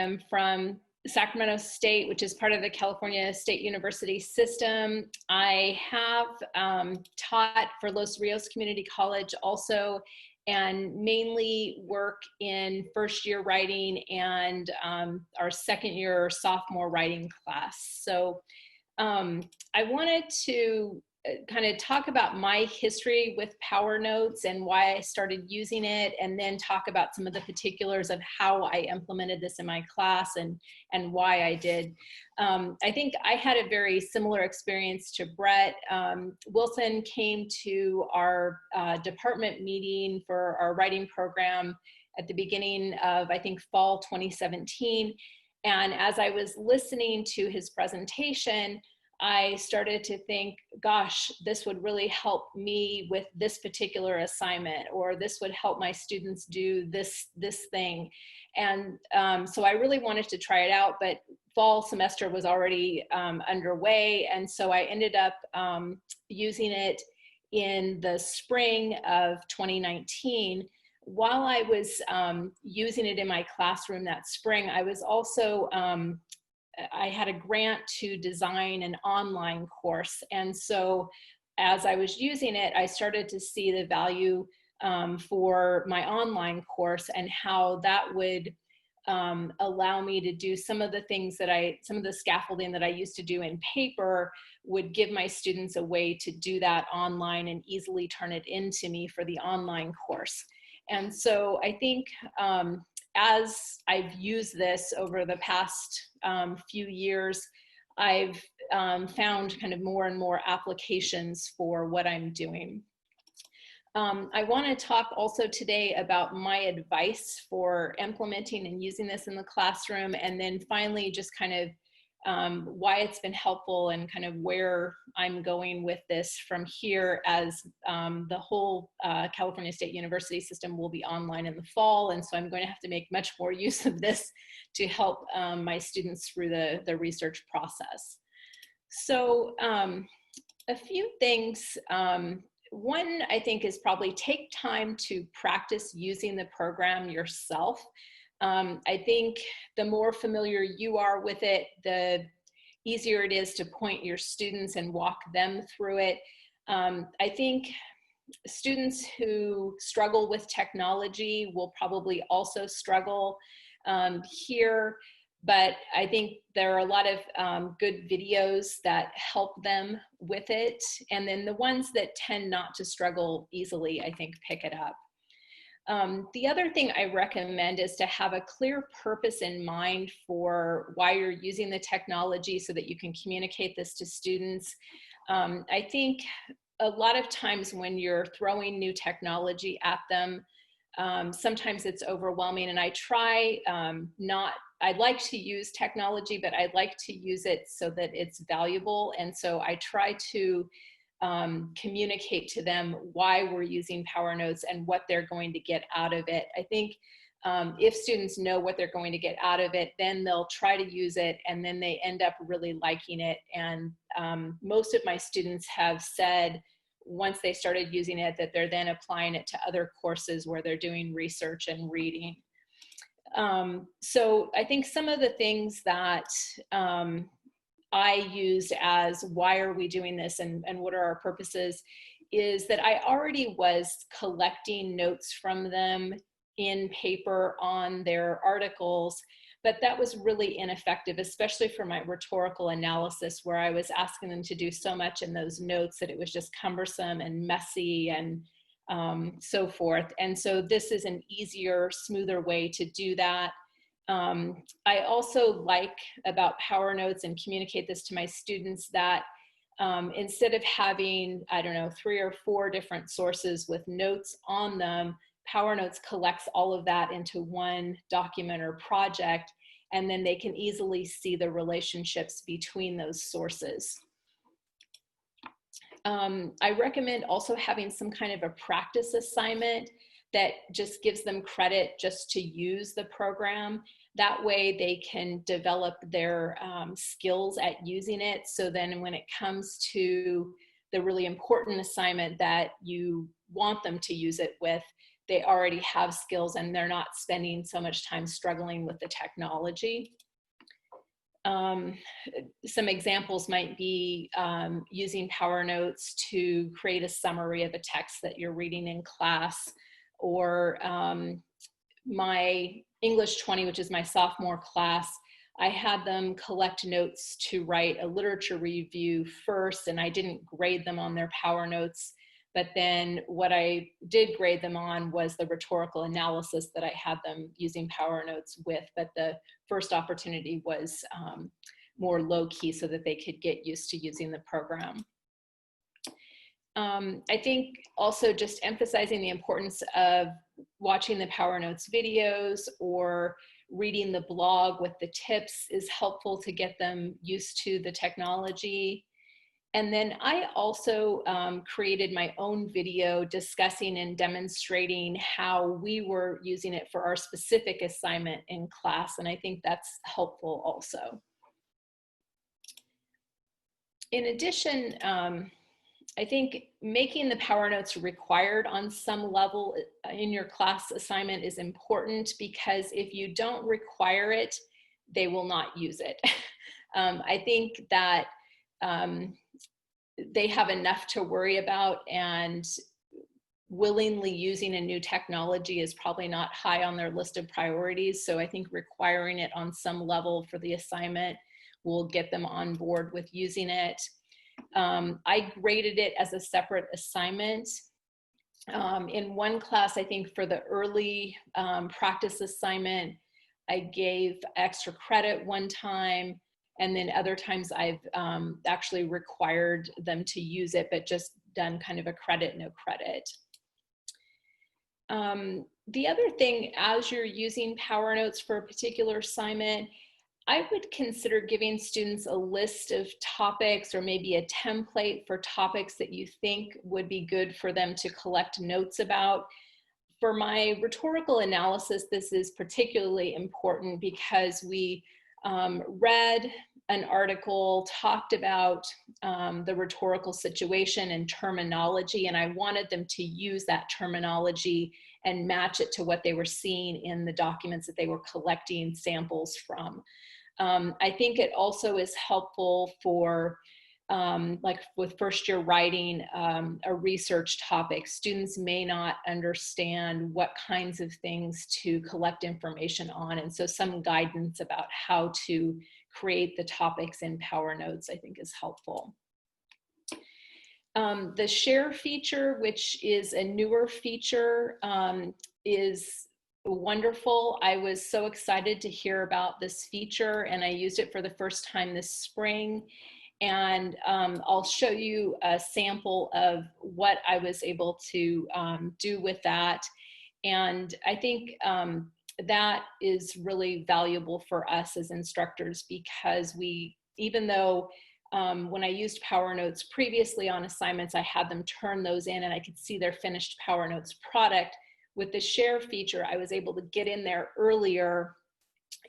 I'm from Sacramento State, which is part of the California State University system. I have taught for Los Rios Community College also, and mainly work in first year writing and our second year sophomore writing class. So I wanted to kind of talk about my history with PowerNotes and why I started using it, and then talk about some of the particulars of how I implemented this in my class and why I did. I think I had a very similar experience to Brett. Wilson came to our department meeting for our writing program at the beginning of, I think, fall 2017. And as I was listening to his presentation, I started to think, gosh, this would really help me with this particular assignment, or this would help my students do this thing. And so I really wanted to try it out, but fall semester was already underway. And so I ended up using it in the spring of 2019. While I was using it in my classroom that spring, I was also I had a grant to design an online course. And so as I was using it, I started to see the value for my online course and how that would allow me to do some of the things that some of the scaffolding that I used to do in paper would give my students a way to do that online and easily turn it into me for the online course. And so I think as I've used this over the past few years, I've found kind of more and more applications for what I'm doing. I want to talk also today about my advice for implementing and using this in the classroom, and then finally just kind of why it's been helpful and kind of where I'm going with this from here, as the whole California State University system will be online in the fall. And so I'm going to have to make much more use of this to help my students through the research process. So a few things. One, I think, is probably take time to practice using the program yourself. I think the more familiar you are with it, the easier it is to point your students and walk them through it. I think students who struggle with technology will probably also struggle here, but I think there are a lot of good videos that help them with it. And then the ones that tend not to struggle easily, I think, pick it up. The other thing I recommend is to have a clear purpose in mind for why you're using the technology so that you can communicate this to students. I think a lot of times when you're throwing new technology at them, sometimes it's overwhelming, and I try I'd like to use technology, but I'd like to use it so that it's valuable. And so I try to communicate to them why we're using PowerNotes and what they're going to get out of it. I think if students know what they're going to get out of it, then they'll try to use it, and then they end up really liking it. And most of my students have said, once they started using it, that they're then applying it to other courses where they're doing research and reading. So I think some of the things that I used as why are we doing this and what are our purposes is that I already was collecting notes from them in paper on their articles, but that was really ineffective, especially for my rhetorical analysis, where I was asking them to do so much in those notes that it was just cumbersome and messy and so forth. And so this is an easier, smoother way to do that. I also like about PowerNotes, and communicate this to my students, that instead of having, I don't know, 3 or 4 different sources with notes on them, PowerNotes collects all of that into one document or project, and then they can easily see the relationships between those sources. I recommend also having some kind of a practice assignment that just gives them credit just to use the program. That way they can develop their skills at using it. So then when it comes to the really important assignment that you want them to use it with, they already have skills and they're not spending so much time struggling with the technology. Some examples might be using PowerNotes to create a summary of a text that you're reading in class, or my English 20, which is my sophomore class, I had them collect notes to write a literature review first, and I didn't grade them on their PowerNotes. But then what I did grade them on was the rhetorical analysis that I had them using PowerNotes with. But the first opportunity was more low key so that they could get used to using the program. I think also just emphasizing the importance of watching the PowerNotes videos or reading the blog with the tips is helpful to get them used to the technology. And then I also created my own video discussing and demonstrating how we were using it for our specific assignment in class, and I think that's helpful also. In addition, I think making the PowerNotes required on some level in your class assignment is important, because if you don't require it, they will not use it. I think that they have enough to worry about, and willingly using a new technology is probably not high on their list of priorities. So I think requiring it on some level for the assignment will get them on board with using it. I graded it as a separate assignment. In one class, I think for the early practice assignment, I gave extra credit one time, and then other times I've actually required them to use it, but just done kind of a credit, no credit. The other thing, as you're using PowerNotes for a particular assignment, I would consider giving students a list of topics or maybe a template for topics that you think would be good for them to collect notes about. For my rhetorical analysis, this is particularly important because we read an article, talked about the rhetorical situation and terminology, and I wanted them to use that terminology and match it to what they were seeing in the documents that they were collecting samples from. I think it also is helpful for, like with first year writing a research topic. Students may not understand what kinds of things to collect information on, and so some guidance about how to create the topics in PowerNotes I think is helpful. The share feature, which is a newer feature, is wonderful. I was so excited to hear about this feature, and I used it for the first time this spring. And I'll show you a sample of what I was able to do with that. And I think that is really valuable for us as instructors, because we, even though when I used PowerNotes previously on assignments, I had them turn those in and I could see their finished PowerNotes product. With the share feature, I was able to get in there earlier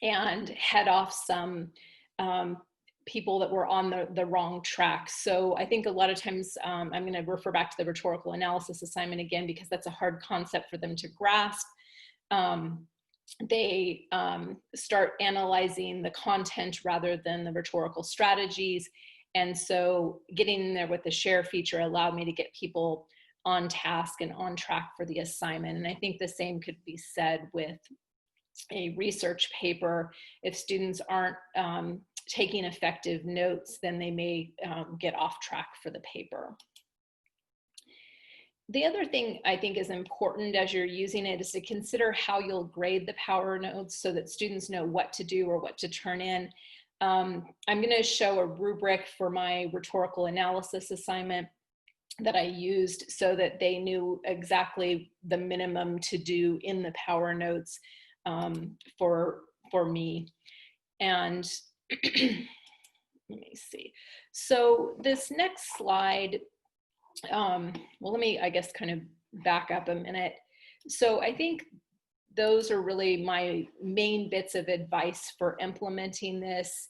and head off some people that were on the wrong track. So I think a lot of times, I'm going to refer back to the rhetorical analysis assignment again, because that's a hard concept for them to grasp. They start analyzing the content rather than the rhetorical strategies. And so getting in there with the share feature allowed me to get people on task and on track for the assignment. And I think the same could be said with a research paper. If students aren't taking effective notes, then they may get off track for the paper. The other thing I think is important as you're using it is to consider how you'll grade the PowerNotes so that students know what to do or what to turn in. I'm going to show a rubric for my rhetorical analysis assignment that I used so that they knew exactly the minimum to do in the PowerNotes for me. And let me see. So this next slide, well, let me, I guess, kind of back up a minute. So I think those are really my main bits of advice for implementing this,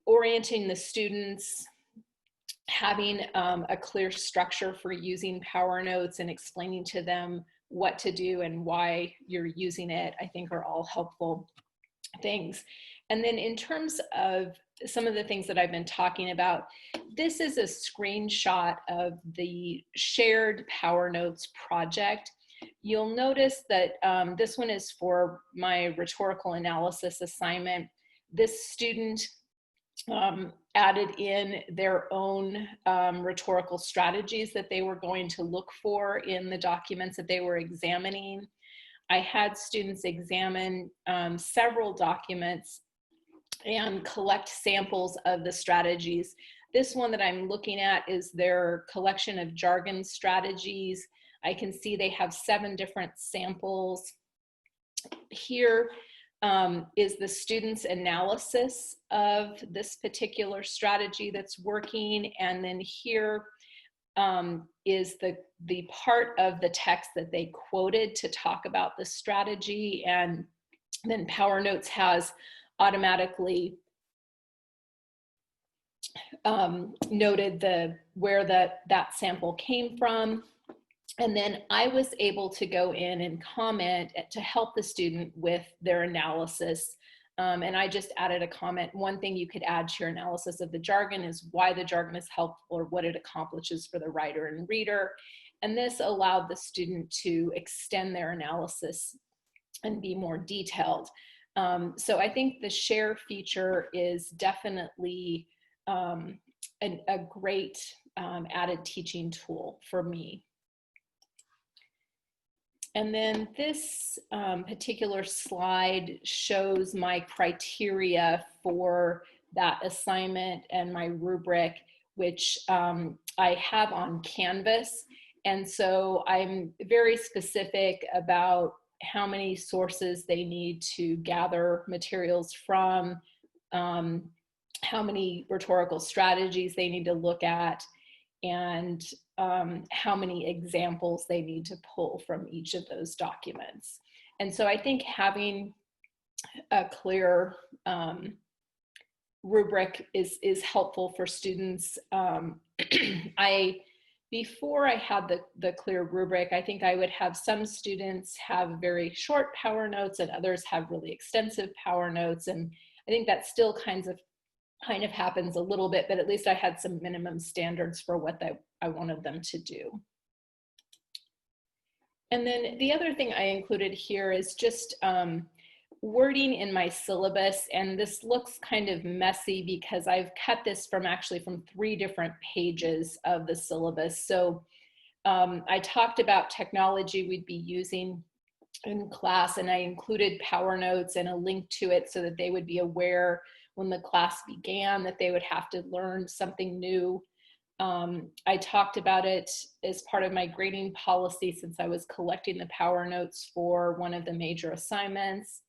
orienting the students, having a clear structure for using PowerNotes and explaining to them what to do and why you're using it, I think are all helpful things. And then in terms of some of the things that I've been talking about, this is a screenshot of the shared PowerNotes project. You'll notice that this one is for my rhetorical analysis assignment. This student added in their own rhetorical strategies that they were going to look for in the documents that they were examining. I had students examine several documents and collect samples of the strategies. This one that I'm looking at is their collection of jargon strategies. I can see they have 7 different samples. Here is the student's analysis of this particular strategy that's working, and then here is the part of the text that they quoted to talk about the strategy, and then PowerNotes has automatically noted where that sample came from. And then I was able to go in and comment to help the student with their analysis. And I just added a comment. One thing you could add to your analysis of the jargon is why the jargon is helpful or what it accomplishes for the writer and reader. And this allowed the student to extend their analysis and be more detailed. So I think the share feature is definitely a great added teaching tool for me. And then this particular slide shows my criteria for that assignment and my rubric, which I have on Canvas. And so I'm very specific about how many sources they need to gather materials from, how many rhetorical strategies they need to look at, and how many examples they need to pull from each of those documents. And so I think having a clear rubric is helpful for students. Before I had the clear rubric, I think I would have some students have very short PowerNotes and others have really extensive PowerNotes. And I think that still kind of happens a little bit, but at least I had some minimum standards for what I wanted them to do. And then the other thing I included here is just wording in my syllabus, and this looks kind of messy because I've cut this from 3 different pages of the syllabus. So I talked about technology we'd be using in class, and I included PowerNotes and a link to it so that they would be aware when the class began that they would have to learn something new. I talked about it as part of my grading policy since I was collecting the PowerNotes for one of the major assignments.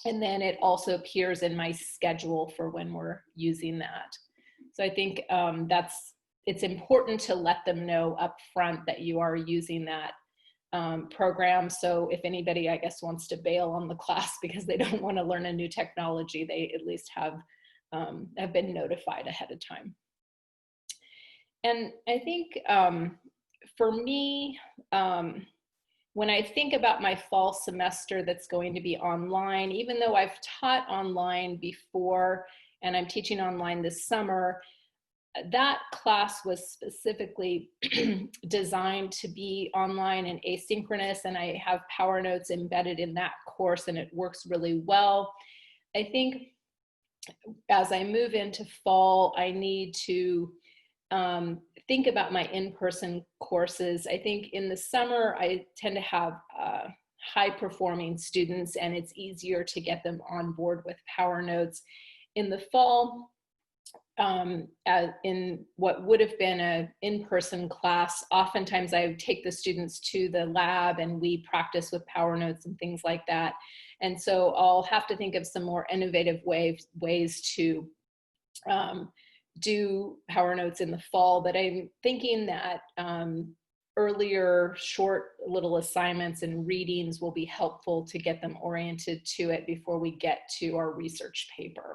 And then it also appears in my schedule for when we're using that. So I think it's important to let them know up front that you are using that program. So if anybody, I guess, wants to bail on the class because they don't want to learn a new technology, they at least have been notified ahead of time. And I think for me, when I think about my fall semester that's going to be online, even though I've taught online before and I'm teaching online this summer, that class was specifically designed to be online and asynchronous, and I have PowerNotes embedded in that course and it works really well. I think as I move into fall, I need to think about my in-person courses. I think in the summer, I tend to have high-performing students and it's easier to get them on board with PowerNotes. In the fall, in what would have been an in-person class, oftentimes I would take the students to the lab and we practice with PowerNotes and things like that. And so I'll have to think of some more innovative ways to do PowerNotes in the fall, but I'm thinking that earlier short little assignments and readings will be helpful to get them oriented to it before we get to our research paper.